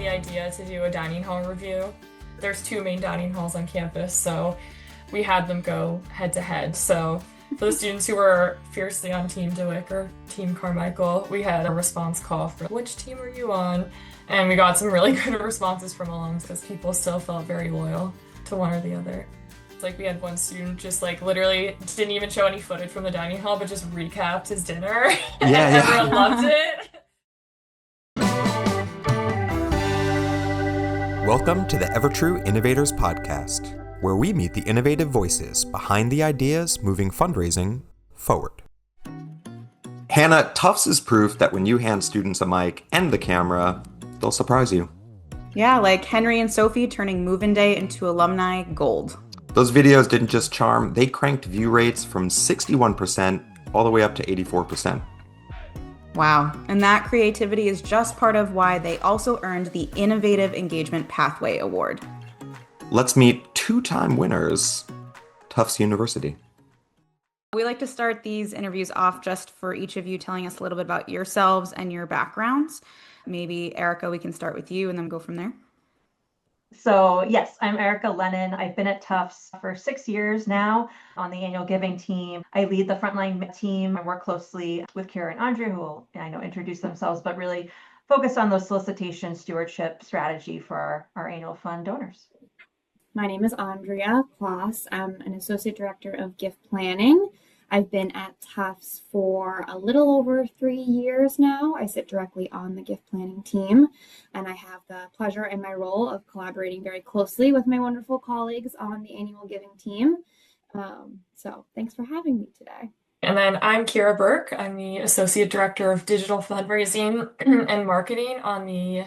the idea to do a dining hall review. There's two main dining halls on campus, so we had them go head to head. So for the students who were fiercely on Team DeWick or Team Carmichael, we had a response call for which team are you on? And we got some really good responses from alums because people still felt very loyal to one or the other. It's like we had one student just like literally didn't even show any footage from the dining hall, but just recapped his dinner. And everyone loved it. Welcome to the EverTrue Innovators podcast, where we meet the innovative voices behind the ideas moving fundraising forward. Hannah, Tufts is proof that when you hand students a mic and the camera, they'll surprise you. Yeah, like Henry and Sophie turning move-in day into alumni gold. Those videos didn't just charm, they cranked view rates from 61% all the way up to 84%. Wow, and that creativity is just part of why they also earned the Innovative Engagement Pathway Award. Let's meet two-time winners, Tufts University. We like to start these interviews off just for each of you telling us a little bit about yourselves and your backgrounds. Maybe Erica, we can start with you and then go from there. So yes, I'm Erica Lennon. I've been at Tufts for 6 years now on the annual giving team. I lead the frontline team. I work closely with Ciara and Andrea, who will, I know, introduce themselves, but really focus on those solicitation stewardship strategy for our annual fund donors. My name is Andrea Klos. I'm an associate director of gift planning. I've been at Tufts for a little over 3 years now. I sit directly on the gift planning team, and I have the pleasure in my role of collaborating very closely with my wonderful colleagues on the annual giving team. So thanks for having me today. And then I'm Ciara Burke. I'm the associate director of digital fundraising and marketing on the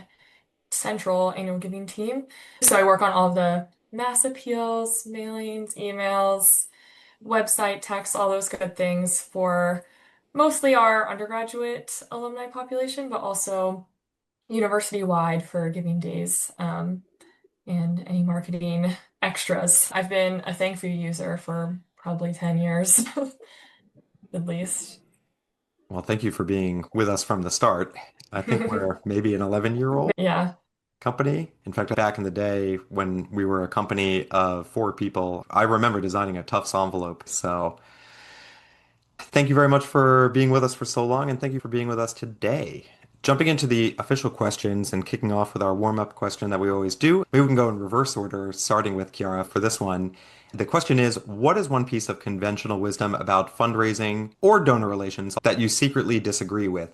central annual giving team. So I work on all the mass appeals, mailings, emails, website text, all those good things for mostly our undergraduate alumni population, but also university-wide for giving days and any marketing extras. I've been a ThankFu user for probably 10 years at least. Well, thank you for being with us from the start. I think we're maybe an 11-year-old. Yeah. Company. In fact, back in the day when we were a company of 4 people, I remember designing a Tufts envelope. So thank you very much for being with us for so long, and thank you for being with us today. Jumping into the official questions and kicking off with our warm-up question that we always do, maybe we can go in reverse order, starting with Ciara for this one. The question is, what is one piece of conventional wisdom about fundraising or donor relations that you secretly disagree with?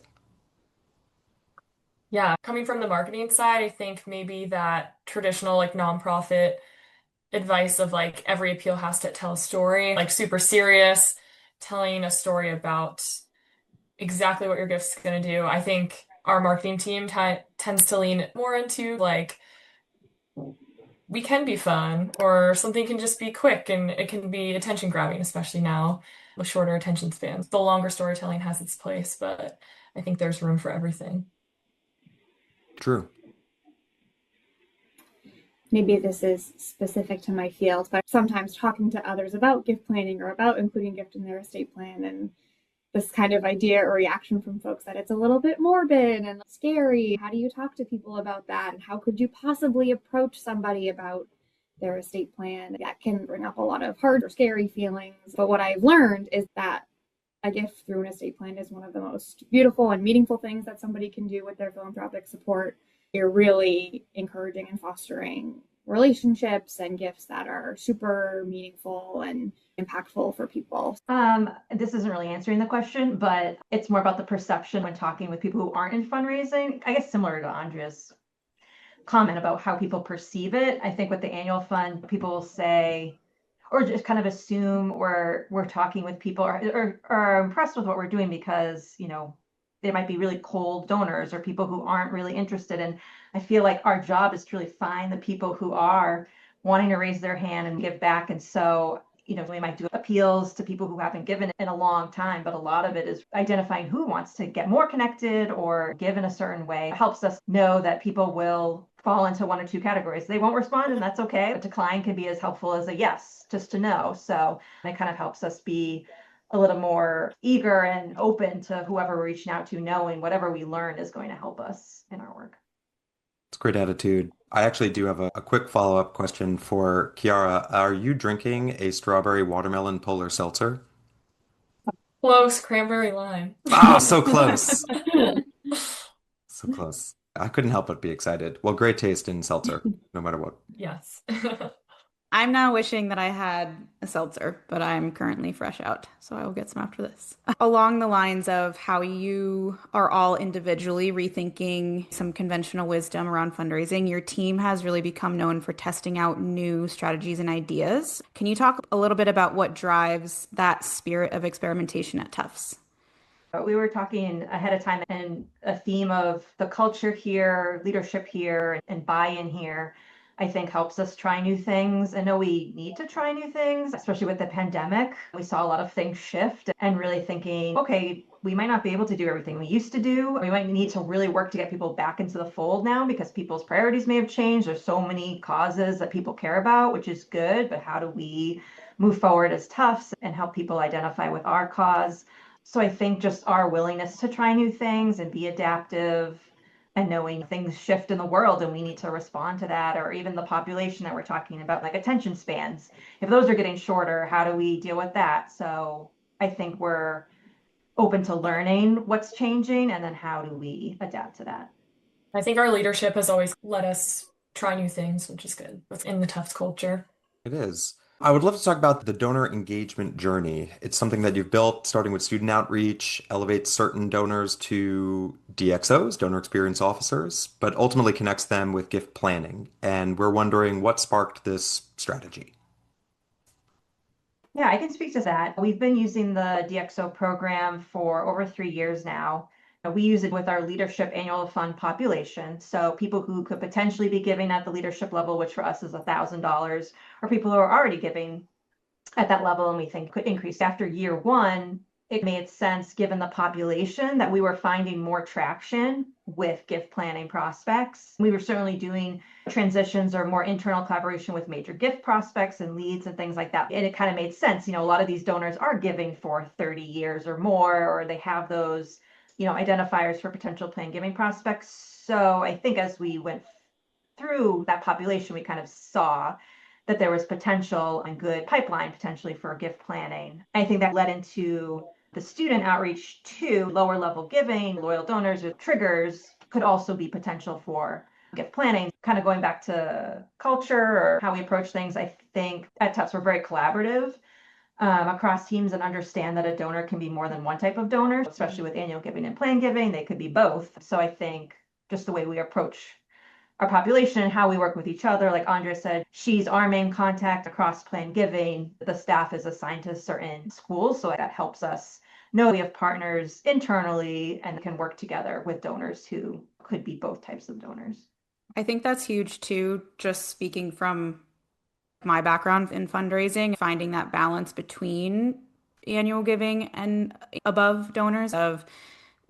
Yeah, coming from the marketing side, I think maybe that traditional like nonprofit advice of like every appeal has to tell a story, like super serious, telling a story about exactly what your gift's going to do. I think our marketing team tends to lean more into like we can be fun or something can just be quick and it can be attention grabbing, especially now with shorter attention spans. The longer storytelling has its place, but I think there's room for everything. True. Maybe this is specific to my field, but sometimes talking to others about gift planning or about including gift in their estate plan, and this kind of idea or reaction from folks that it's a little bit morbid and scary. How do you talk to people about that? And how could you possibly approach somebody about their estate plan? That can bring up a lot of hard or scary feelings. But what I've learned is that a gift through an estate plan is one of the most beautiful and meaningful things that somebody can do with their philanthropic support. You're really encouraging and fostering relationships and gifts that are super meaningful and impactful for people. This isn't really answering the question, but it's more about the perception when talking with people who aren't in fundraising. I guess similar to Andrea's comment about how people perceive it. I think with the annual fund, people will say, or just kind of assume we're talking with people or are impressed with what we're doing because, you know, they might be really cold donors or people who aren't really interested. And I feel like our job is to really find the people who are wanting to raise their hand and give back. And so, you know, we might do appeals to people who haven't given in a long time, but a lot of it is identifying who wants to get more connected or give in a certain way. It helps us know that people will fall into one or two categories. They won't respond, and that's okay. A decline can be as helpful as a yes, just to know. So it kind of helps us be a little more eager and open to whoever we're reaching out to, knowing whatever we learn is going to help us in our work. It's a great attitude. I actually do have a quick follow-up question for Ciara. Are you drinking a strawberry watermelon polar seltzer? Close, cranberry lime. Oh, so close. So close. I couldn't help but be excited. Well, great taste in seltzer, no matter what. Yes. I'm now wishing that I had a seltzer, but I'm currently fresh out, so I will get some after this. Along the lines of how you are all individually rethinking some conventional wisdom around fundraising, your team has really become known for testing out new strategies and ideas. Can you talk a little bit about what drives that spirit of experimentation at Tufts? We were talking ahead of time, and a theme of the culture here, leadership here, and buy-in here, I think helps us try new things. I know we need to try new things, especially with the pandemic. We saw a lot of things shift and really thinking, okay, we might not be able to do everything we used to do. We might need to really work to get people back into the fold now because people's priorities may have changed. There's so many causes that people care about, which is good, but how do we move forward as Tufts and help people identify with our cause? So I think just our willingness to try new things and be adaptive and knowing things shift in the world and we need to respond to that, or even the population that we're talking about, like attention spans. If those are getting shorter, how do we deal with that? So I think we're open to learning what's changing and then how do we adapt to that? I think our leadership has always let us try new things, which is good within the Tufts culture. It is. I would love to talk about the donor engagement journey. It's something that you've built starting with student outreach, elevates certain donors to DXOs, donor experience officers, but ultimately connects them with gift planning. And we're wondering what sparked this strategy. Yeah, I can speak to that. We've been using the DXO program for over 3 years now. We use it with our leadership annual fund population. So people who could potentially be giving at the leadership level, which for us is $1,000, or people who are already giving at that level and we think could increase after year one. It made sense given the population that we were finding more traction with gift planning prospects. We were certainly doing transitions or more internal collaboration with major gift prospects and leads and things like that. And it kind of made sense. A lot of these donors are giving for 30 years or more, or they have those, identifiers for potential plan giving prospects. So I think as we went through that population, we kind of saw that there was potential and good pipeline potentially for gift planning. I think that led into the student outreach to lower level giving, loyal donors with triggers could also be potential for gift planning. Kind of going back to culture or how we approach things, I think at Tufts we're very collaborative across teams and understand that a donor can be more than one type of donor, especially with annual giving and plan giving, they could be both. So I think just the way we approach our population and how we work with each other, like Andrea said, she's our main contact across plan giving. The staff is assigned to certain schools, so that helps us know we have partners internally and can work together with donors who could be both types of donors. I think that's huge too, just speaking from my background in fundraising, finding that balance between annual giving and above donors of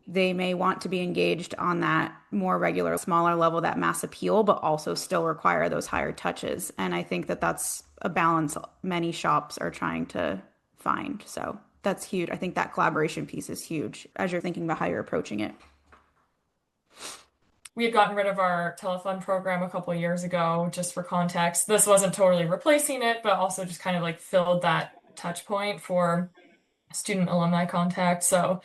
they may want to be engaged on that more regular, smaller level, that mass appeal, but also still require those higher touches. And I think that that's a balance many shops are trying to find. So that's huge. I think that collaboration piece is huge as you're thinking about how you're approaching it. We had gotten rid of our telefund program a couple of years ago, just for context. This wasn't totally replacing it, but also just kind of like filled that touch point for student alumni contact. So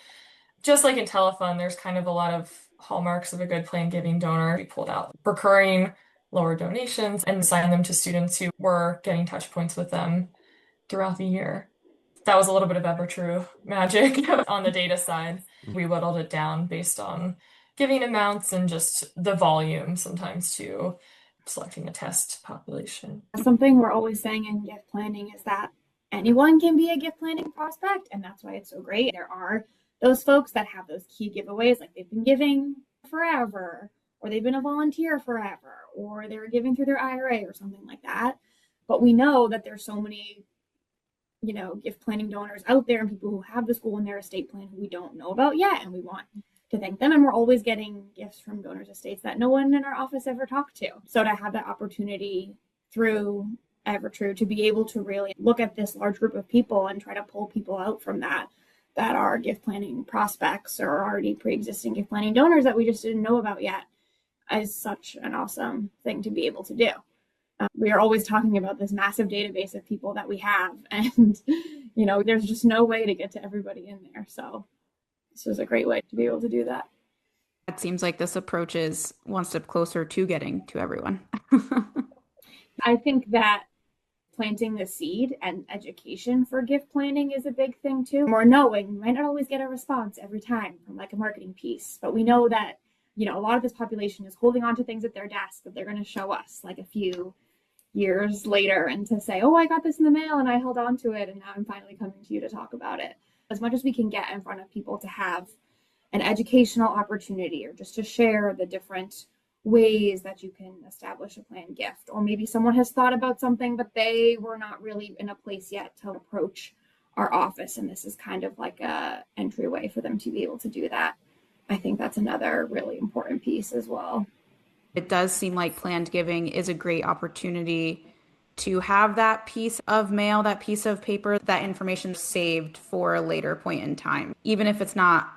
just like in telefund, there's kind of a lot of hallmarks of a good plan giving donor. We pulled out recurring lower donations and assigned them to students who were getting touch points with them throughout the year. That was a little bit of EverTrue magic on the data side. We whittled it down based on giving amounts and just the volume sometimes too, selecting a test population. Something we're always saying in gift planning is that anyone can be a gift planning prospect, and that's why it's so great. There are those folks that have those key giveaways, like they've been giving forever, or they've been a volunteer forever, or they're giving through their IRA or something like that. But we know that there's so many, gift planning donors out there and people who have the school in their estate plan who we don't know about yet, and we want to thank them. And we're always getting gifts from donors' estates that no one in our office ever talked to. So to have that opportunity through EverTrue to be able to really look at this large group of people and try to pull people out from that are gift planning prospects or already pre-existing gift planning donors that we just didn't know about yet. is such an awesome thing to be able to do. We are always talking about this massive database of people that we have, and there's just no way to get to everybody in there. So this was a great way to be able to do that. It seems like this approach is one step closer to getting to everyone. I think that planting the seed and education for gift planning is a big thing too. More knowing, we might not always get a response every time from like a marketing piece, but we know that, a lot of this population is holding on to things at their desk that they're going to show us like a few years later, and to say, oh, I got this in the mail and I held on to it and now I'm finally coming to you to talk about it. As much as we can get in front of people to have an educational opportunity, or just to share the different ways that you can establish a planned gift. Or maybe someone has thought about something, but they were not really in a place yet to approach our office, and this is kind of like a entryway for them to be able to do that. I think that's another really important piece as well. It does seem like planned giving is a great opportunity to have that piece of mail, that piece of paper, that information saved for a later point in time. Even if it's not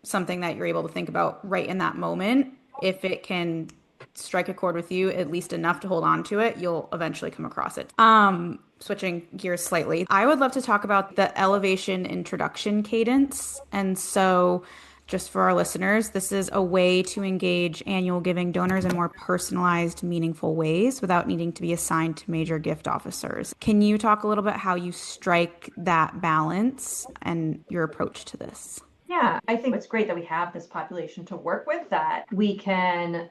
something that you're able to think about right in that moment, if it can strike a chord with you, at least enough to hold on to it, you'll eventually come across it. Switching gears slightly, I would love to talk about the elevation introduction cadence. And so just for our listeners, this is a way to engage annual giving donors in more personalized, meaningful ways without needing to be assigned to major gift officers. Can you talk a little bit how you strike that balance and your approach to this? Yeah, I think it's great that we have this population to work with, that we can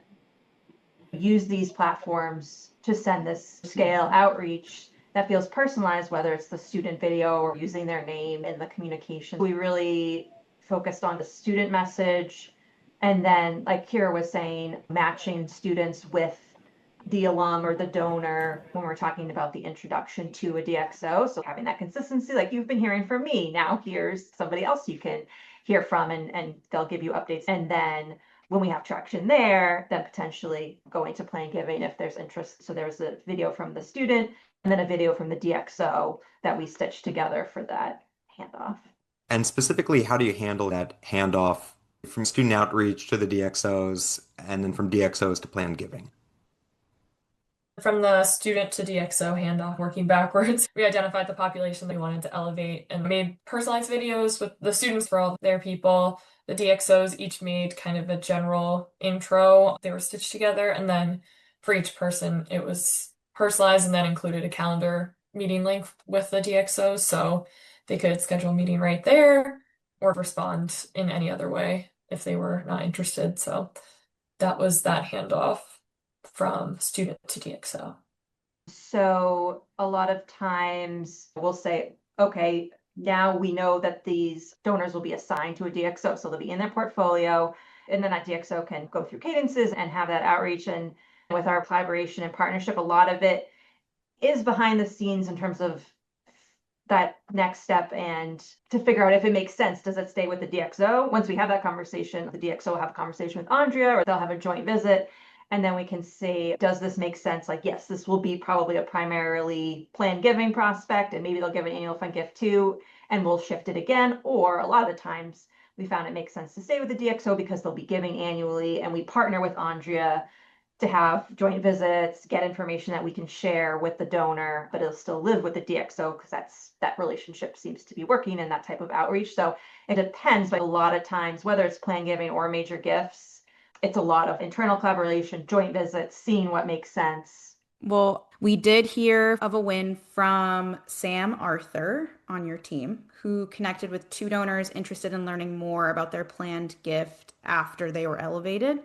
use these platforms to send this scale outreach that feels personalized, whether it's the student video or using their name in the communication. We really focused on the student message, and then, like Ciara was saying, matching students with the alum or the donor when we're talking about the introduction to a DXO. So having that consistency, like you've been hearing from me, now here's somebody else you can hear from, and they'll give you updates. And then when we have traction there, then potentially going to plan giving if there's interest. So there's a video from the student and then a video from the DXO that we stitched together for that handoff. And specifically, how do you handle that handoff from student outreach to the DXOs and then from DXOs to planned giving? From the student to DXO handoff, working backwards, we identified the population that we wanted to elevate and made personalized videos with the students for all their people. The DXOs each made kind of a general intro. They were stitched together, and then for each person, it was personalized and then included a calendar meeting link with the DXOs, so they could schedule a meeting right there or respond in any other way if they were not interested. So that was that handoff from student to DXO. So a lot of times we'll say, okay, now we know that these donors will be assigned to a DXO, so they'll be in their portfolio, and then that DXO can go through cadences and have that outreach. And with our collaboration and partnership, a lot of it is behind the scenes in terms of that next step and to figure out if it makes sense. Does it stay with the DXO? Once we have that conversation, the DXO will have a conversation with Andrea, or they'll have a joint visit. And then we can say, does this make sense? Like, yes, this will be probably a primarily planned giving prospect, and maybe they'll give an annual fund gift too, and we'll shift it again. Or a lot of the times we found it makes sense to stay with the DXO because they'll be giving annually, and we partner with Andrea to have joint visits, get information that we can share with the donor, but it'll still live with the DXO because that relationship seems to be working in that type of outreach. So it depends, but a lot of times, whether it's planned giving or major gifts, it's a lot of internal collaboration, joint visits, seeing what makes sense. Well, we did hear of a win from Sam Arthur on your team, who connected with 2 donors interested in learning more about their planned gift after they were elevated.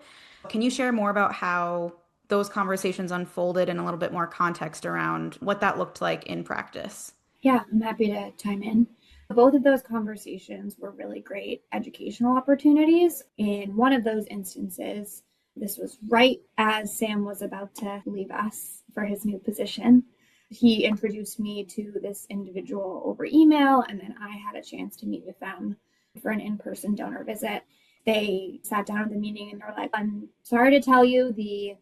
Can you share more about how those conversations unfolded and a little bit more context around what that looked like in practice? Yeah, I'm happy to chime in. Both of those conversations were really great educational opportunities. In one of those instances, this was right as Sam was about to leave us for his new position. He introduced me to this individual over email, and then I had a chance to meet with them for an in-person donor visit. They sat down at the meeting and they're like, I'm sorry to tell you, the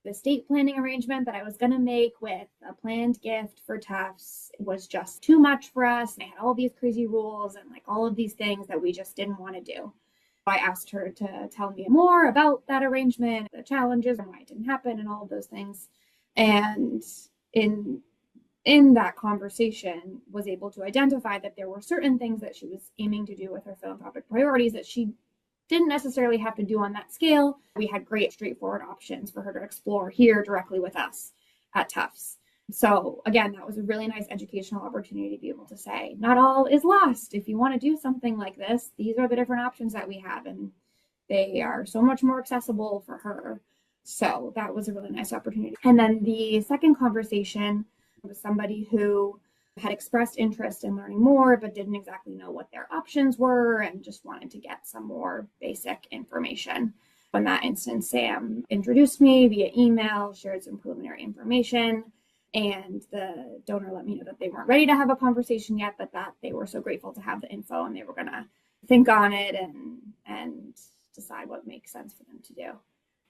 estate planning arrangement that I was going to make with a planned gift for Tufts was just too much for us. And they had all these crazy rules and like all of these things that we just didn't want to do. I asked her to tell me more about that arrangement, the challenges, and why it didn't happen, and all of those things. And in that conversation, was able to identify that there were certain things that she was aiming to do with her philanthropic priorities that she didn't necessarily have to do on that scale. We had great straightforward options for her to explore here directly with us at Tufts. So again, that was a really nice educational opportunity to be able to say, not all is lost. If you want to do something like this, these are the different options that we have, and they are so much more accessible for her. So that was a really nice opportunity. And then the second conversation was somebody who had expressed interest in learning more, but didn't exactly know what their options were and just wanted to get some more basic information. In that instance, Sam introduced me via email, shared some preliminary information, and the donor let me know that they weren't ready to have a conversation yet, but that they were so grateful to have the info and they were going to think on it and decide what makes sense for them to do.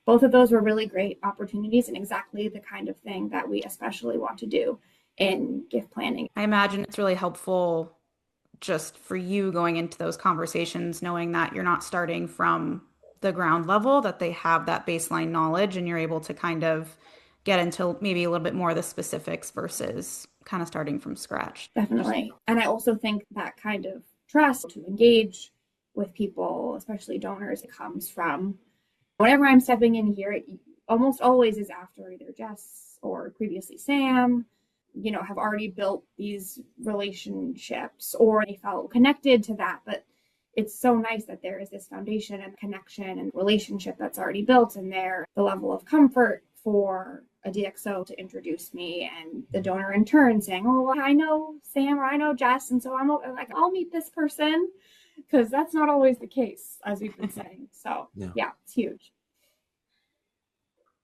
Both of those were really great opportunities and exactly the kind of thing that we especially want to do in gift planning. I imagine it's really helpful just for you going into those conversations, knowing that you're not starting from the ground level, that they have that baseline knowledge and you're able to kind of get into maybe a little bit more of the specifics versus kind of starting from scratch. Definitely. And I also think that kind of trust to engage with people, especially donors, it comes from whenever I'm stepping in here, it almost always is after either Jess or previously Sam, have already built these relationships or they felt connected to that. But it's so nice that there is this foundation and connection and relationship that's already built in there. The level of comfort for a DXO to introduce me and the donor in turn saying, oh, well, I know Sam or I know Jess. And so I'm like, I'll meet this person, because that's not always the case, as we've been saying. So yeah, it's huge.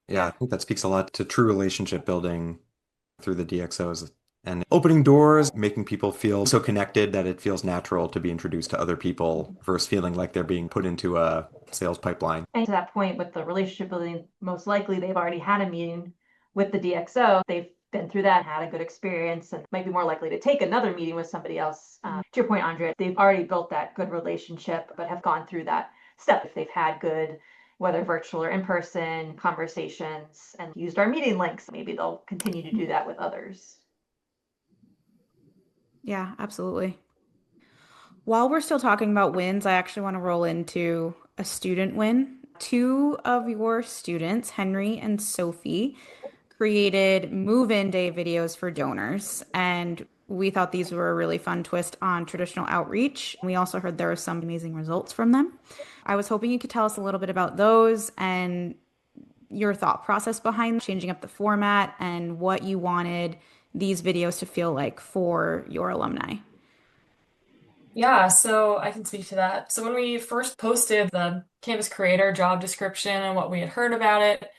Yeah, I think that speaks a lot to true relationship building through the DXOs and opening doors, making people feel so connected that it feels natural to be introduced to other people versus feeling like they're being put into a sales pipeline. And to that point with the relationship building, most likely they've already had a meeting with the DXO. They've been through that, had a good experience, and might be more likely to take another meeting with somebody else. To your point, Andrea, they've already built that good relationship, but have gone through that step. If they've had good, whether virtual or in-person conversations and used our meeting links, maybe they'll continue to do that with others. Yeah, absolutely. While we're still talking about wins, I actually want to roll into a student win. Two of your students, Henry and Sophie, created move-in day videos for donors, and we thought these were a really fun twist on traditional outreach. We also heard there were some amazing results from them. I was hoping you could tell us a little bit about those and your thought process behind changing up the format and what you wanted these videos to feel like for your alumni. Yeah, so I can speak to that. So when we first posted the Canvas creator job description and what we had heard about it,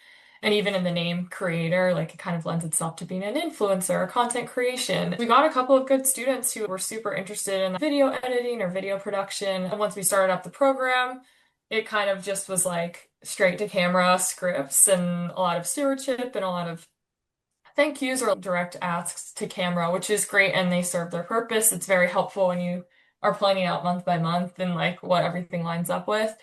and even in the name creator, like it kind of lends itself to being an influencer or content creation. We got a couple of good students who were super interested in video editing or video production. And once we started up the program, it kind of just was like straight to camera scripts and a lot of stewardship and a lot of thank yous or direct asks to camera, which is great and they serve their purpose. It's very helpful when you are planning out month by month and like what everything lines up with.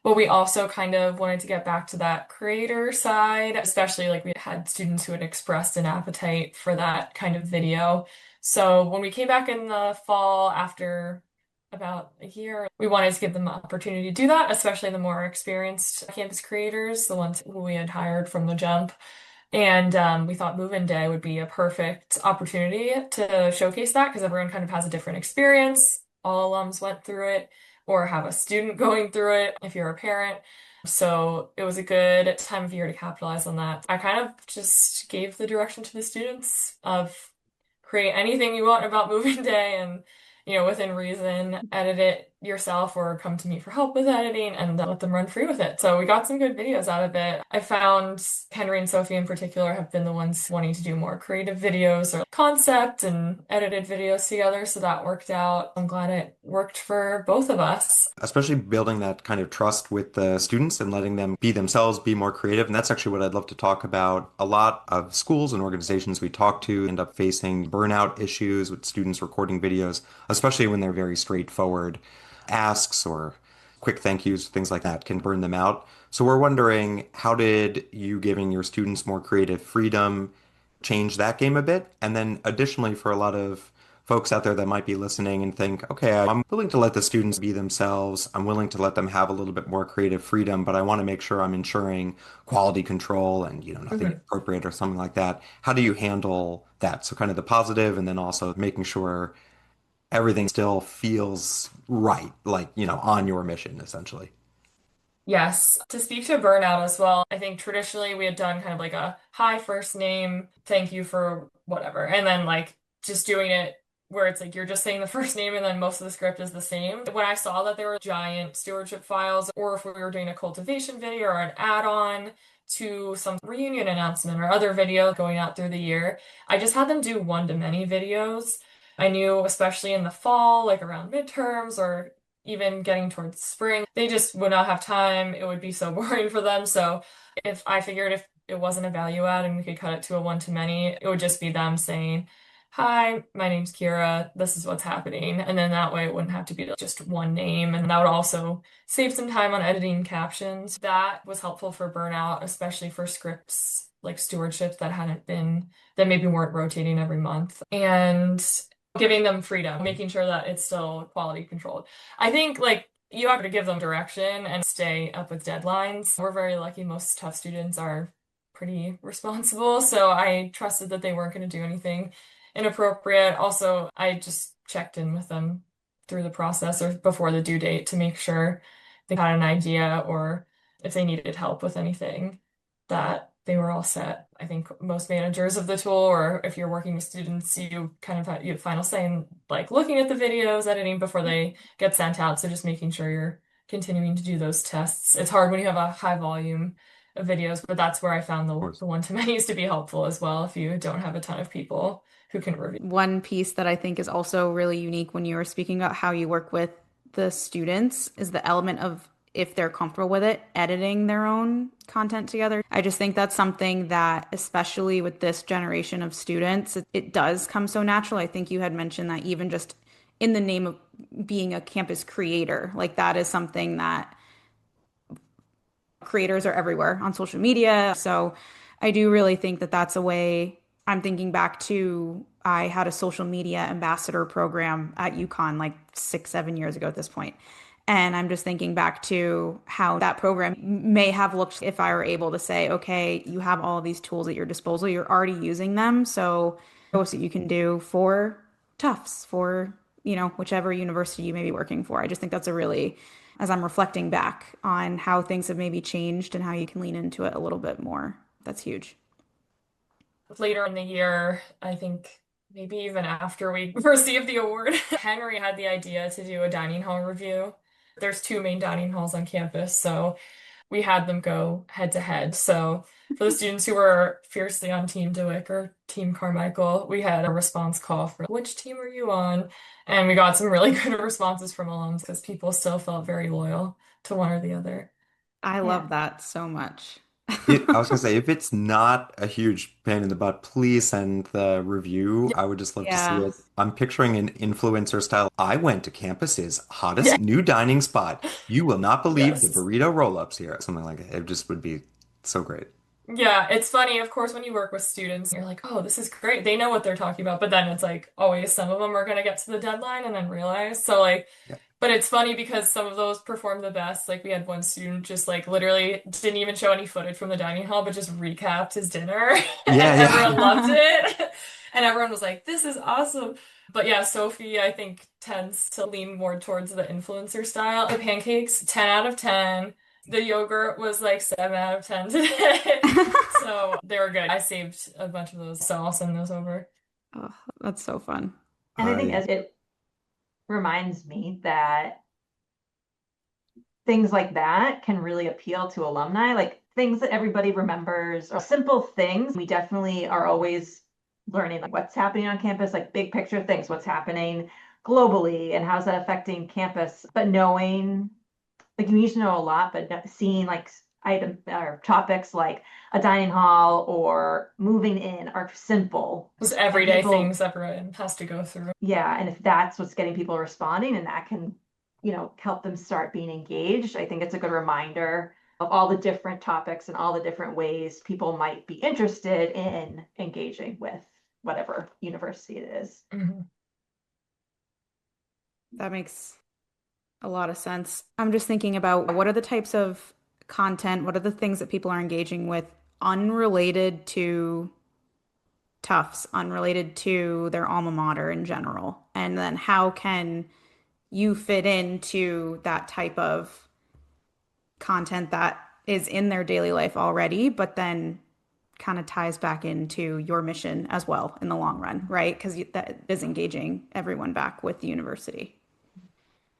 But we also kind of wanted to get back to that creator side, especially like we had students who had expressed an appetite for that kind of video. So when we came back in the fall after about a year, we wanted to give them the opportunity to do that, especially the more experienced campus creators, the ones who we had hired from the jump. And we thought Move-In Day would be a perfect opportunity to showcase that because everyone kind of has a different experience. All alums went through it or have a student going through it if you're a parent. So it was a good time of year to capitalize on that. I kind of just gave the direction to the students of create anything you want about Move-In Day and, within reason, edit it yourself or come to me for help with editing and let them run free with it. So we got some good videos out of it. I found Henry and Sophie in particular have been the ones wanting to do more creative videos or concept and edited videos together. So that worked out. I'm glad it worked for both of us. Especially building that kind of trust with the students and letting them be themselves, be more creative. And that's actually what I'd love to talk about. A lot of schools and organizations we talk to end up facing burnout issues with students recording videos, especially when they're very straightforward asks or quick thank yous, things like that can burn them out. So we're wondering, how did you giving your students more creative freedom change that game a bit? And then additionally, for a lot of folks out there that might be listening and think, okay, I'm willing to let the students be themselves. I'm willing to let them have a little bit more creative freedom, but I want to make sure I'm ensuring quality control and, nothing Mhm. inappropriate or something like that. How do you handle that? So kind of the positive and then also making sure everything still feels right, like, on your mission, essentially. Yes, to speak to burnout as well, I think traditionally we had done kind of like a hi first name, thank you for whatever, and then like just doing it where it's like you're just saying the first name and then most of the script is the same. When I saw that there were giant stewardship files, or if we were doing a cultivation video or an add-on to some reunion announcement or other video going out through the year, I just had them do one-to-many videos. I knew, especially in the fall, like around midterms or even getting towards spring, they just would not have time. It would be so boring for them. So if I figured if it wasn't a value add and we could cut it to a one to many, it would just be them saying, hi, my name's Ciara. This is what's happening. And then that way it wouldn't have to be just one name. And that would also save some time on editing captions. That was helpful for burnout, especially for scripts like stewardship that maybe weren't rotating every month. And giving them freedom, making sure that it's still quality controlled. I think like you have to give them direction and stay up with deadlines. We're very lucky. Most Tufts students are pretty responsible, so I trusted that they weren't going to do anything inappropriate. Also, I just checked in with them through the process or before the due date to make sure they had an idea or if they needed help with anything that they were all set. I think most managers of the tool, or if you're working with students, you kind of have you have final say in like looking at the videos, editing before they get sent out. So just making sure you're continuing to do those tests. It's hard when you have a high volume of videos, but that's where I found Of course. the one-to-manys to be helpful as well if you don't have a ton of people who can review. One piece that I think is also really unique when you were speaking about how you work with the students is the element of if they're comfortable with it, editing their own content together. I just think that's something that, especially with this generation of students, it does come so natural. I think you had mentioned that even just in the name of being a campus creator, like that is something that creators are everywhere on social media. So I do really think that that's a way. I'm thinking back to I had a social media ambassador program at UConn like 6, 7 years ago at this point. And I'm just thinking back to how that program may have looked if I were able to say, okay, you have all of these tools at your disposal, you're already using them. So what you can do for Tufts, for, whichever university you may be working for. I just think that's a really, as I'm reflecting back on how things have maybe changed and how you can lean into it a little bit more. That's huge. Later in the year, I think maybe even after we received the award, Henry had the idea to do a dining hall review. There's two main dining halls on campus, so we had them go head to head. So for the students who were fiercely on Team DeWick or Team Carmichael, we had a response call for which team are you on? And we got some really good responses from alums because people still felt very loyal to one or the other. I Yeah. love that so much. I was gonna say, if it's not a huge pain in the butt, please send the review. I would just love to see Yeah. it. I'm picturing an influencer style. I went to campus's Yeah. hottest new dining spot. You will not believe the Yes. burrito roll-ups here. Something like that. It just would be so great. Yeah, it's funny, of course, when you work with students, you're like, oh, this is great. They know what they're talking about. But then it's like always some of them are going to get to the deadline and then realize. So, like, Yeah. but it's funny because some of those perform the best. Like, we had one student just like literally didn't even show any footage from the dining hall, but just recapped his dinner and Yeah, everyone yeah. loved it. And everyone was like, this is awesome. But yeah, Sophie, I think, tends to lean more towards the influencer style. The pancakes, 10 out of 10. The yogurt was like 7 out of 10 today. So they were good. I saved a bunch of those, so I'll send those over. Oh, that's so fun. And I think I as it reminds me that things like that can really appeal to alumni, like things that everybody remembers or simple things. We definitely are always learning like what's happening on campus, like big picture things, what's happening globally and how's that affecting campus. But knowing, like you need to know a lot, but seeing like item or topics like a dining hall or moving in are simple. Those And everyday people, things everyone has to go through. yeah, and if that's what's getting people responding and that can help them start being engaged. I think it's a good reminder of all the different topics and all the different ways people might be interested in engaging with whatever university it is. Mhm. That makes a lot of sense. I'm just thinking about what are the types of content, what are the things that people are engaging with unrelated to Tufts, unrelated to their alma mater in general? And then how can you fit into that type of content that is in their daily life already, but then kind of ties back into your mission as well in the long run, right? Because that is engaging everyone back with the university.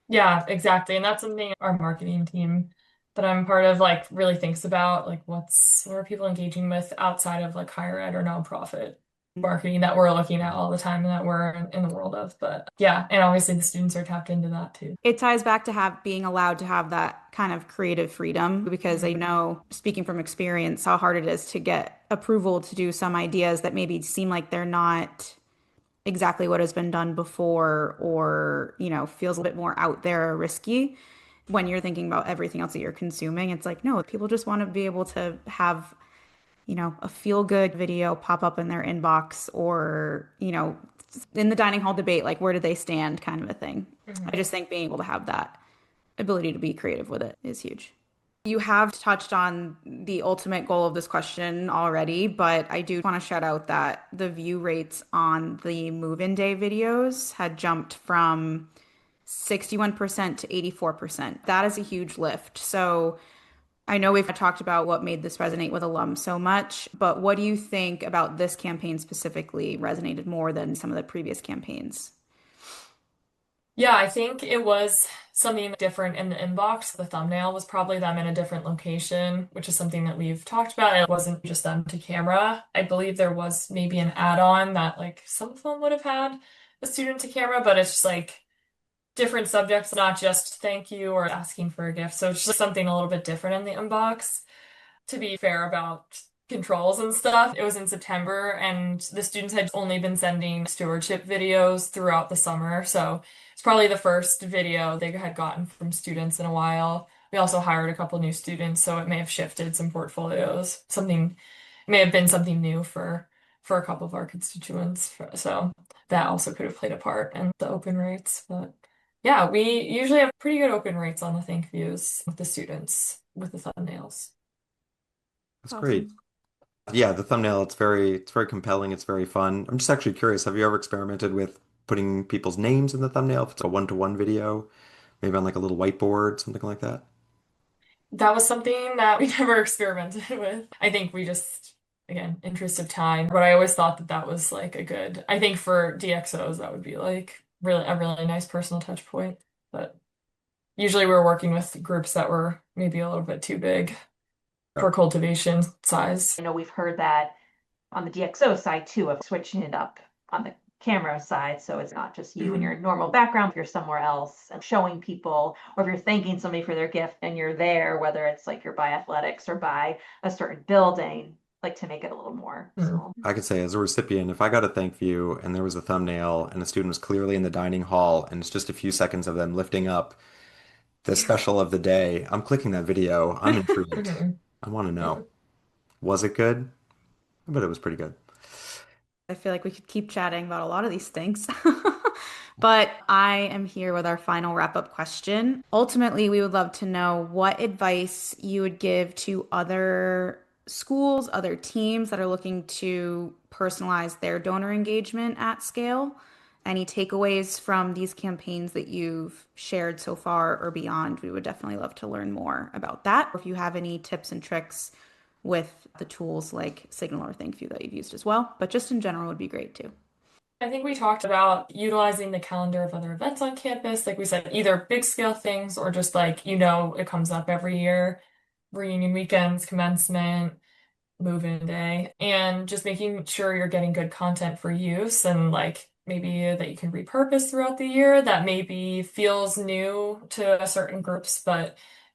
Yeah, exactly. And that's something our marketing team that I'm part of like really thinks about, like what are people engaging with outside of like higher ed or nonprofit marketing that we're looking at all the time and that we're in the world of. But yeah, and obviously the students are tapped into that too. It ties back to being allowed to have that kind of creative freedom because I know, speaking from experience, how hard it is to get approval to do some ideas that maybe seem like they're not exactly what has been done before or, feels a bit more out there or risky. When you're thinking about everything else that you're consuming, it's like, no, people just want to be able to have, a feel good video pop up in their inbox or, in the dining hall debate, like where do they stand kind of a thing. I just think being able to have that ability to be creative with it is huge. You have touched on the ultimate goal of this question already, but I do want to shout out that the view rates on the move-in day videos had jumped from 61% to 84%. That is a huge lift. So I know we've talked about what made this resonate with alums so much, but what do you think about this campaign specifically resonated more than some of the previous campaigns? Yeah, I think it was something different in the inbox. The thumbnail was probably them in a different location, which is something that we've talked about. It wasn't just them to camera. I believe there was maybe an add-on that like some of them would have had a student to camera, but it's just like different subjects, not just thank you or asking for a gift. So it's just something a little bit different in the inbox. To be fair about controls and stuff, it was in September and the students had only been sending stewardship videos throughout the summer. So it's probably the first video they had gotten from students in a while. We also hired a couple new students, so it may have shifted some portfolios. Something may have been something new for a couple of our constituents. So that also could have played a part in the open rates. But yeah, we usually have pretty good open rates on the thank yous with the students with the thumbnails. That's great. Awesome. Yeah, the thumbnail, it's very compelling, it's very fun. I'm just actually curious, have you ever experimented with putting people's names in the thumbnail if it's a one-to-one video, maybe on like a little whiteboard, something like that? That was something that we never experimented with. I think we just, again, interest of time. But I always thought that that was like I think for DXOs, that would be like really a really nice personal touch point. But usually we're working with groups that were maybe a little bit too big Yeah. for cultivation size. I know we've heard that on the DXO side too, of switching it up on the camera side. So it's not just you and your normal background, if you're somewhere else and showing people, or if you're thanking somebody for their gift and you're there, whether it's like you're by athletics or by a certain building, like to make it a little more personal. I could say as a recipient, if I got a thank you and there was a thumbnail and a student was clearly in the dining hall and it's just a few seconds of them lifting up the special of the day, I'm clicking that video. I'm intrigued. Mhm. I want to know. Was it good? I bet it was pretty good. I feel like we could keep chatting about a lot of these things. But I am here with our final wrap-up question. Ultimately, we would love to know what advice you would give to other schools, other teams that are looking to personalize their donor engagement at scale. Any takeaways from these campaigns that you've shared so far or beyond? We would definitely love to learn more about that. Or if you have any tips and tricks with the tools like Signal or ThankView that you've used as well, but just in general would be great too. I think we talked about utilizing the calendar of other events on campus. Like we said, either big scale things or just like, it comes up every year, reunion weekends, commencement, move-in day, and just making sure you're getting good content for use and like maybe that you can repurpose throughout the year that maybe feels new to certain groups,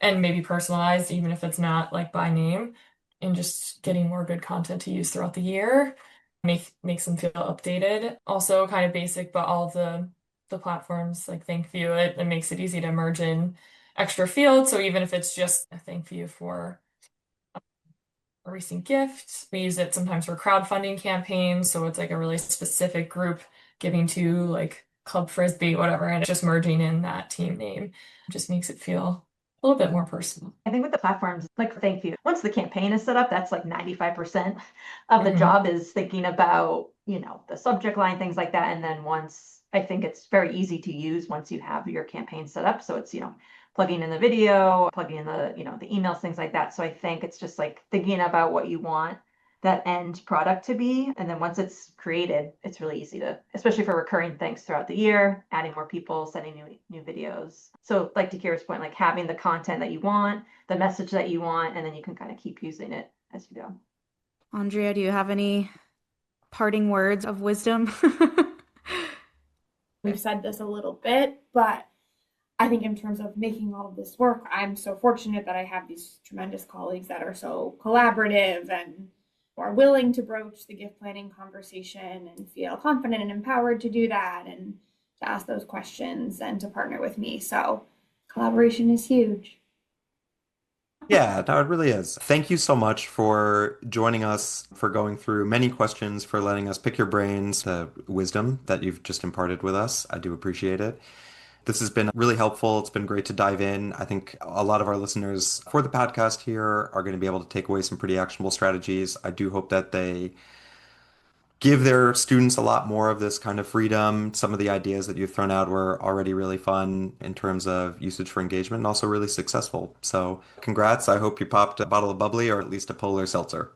and maybe personalized, even if it's not like by name, and just getting more good content to use throughout the year makes them feel updated. Also kind of basic, but all of the the platforms like thank you. It makes it easy to merge in extra fields. So even if it's just a thank you for a recent gift, we use it sometimes for crowdfunding campaigns. So it's like a really specific group giving to like Club Frisbee, whatever, and it's just merging in that team name. It just makes it feel a little bit more personal. I think with the platforms, like thank you, once the campaign is set up, that's like 95% of the Mhm. job is thinking about, the subject line, things like that. And then once, I think it's very easy to use once you have your campaign set up. So it's, plugging in the video, plugging in the, the emails, things like that. So I think it's just like thinking about what you want that end product to be. And then once it's created, it's really easy to, especially for recurring things throughout the year, adding more people, sending new videos. So like to Ciara's point, like having the content that you want, the message that you want, and then you can kind of keep using it as you go. Andrea, do you have any parting words of wisdom? We've said this a little bit, but I think in terms of making all of this work, I'm so fortunate that I have these tremendous colleagues that are so collaborative and are willing to broach the gift planning conversation and feel confident and empowered to do that and to ask those questions and to partner with me. So collaboration is huge. Yeah, no, it really is. Thank you so much for joining us, for going through many questions, for letting us pick your brains, the wisdom that you've just imparted with us. I do appreciate it. This has been really helpful. It's been great to dive in. I think a lot of our listeners for the podcast here are going to be able to take away some pretty actionable strategies. I do hope that they give their students a lot more of this kind of freedom. Some of the ideas that you've thrown out were already really fun in terms of usage for engagement and also really successful. So congrats. I hope you popped a bottle of bubbly or at least a polar seltzer.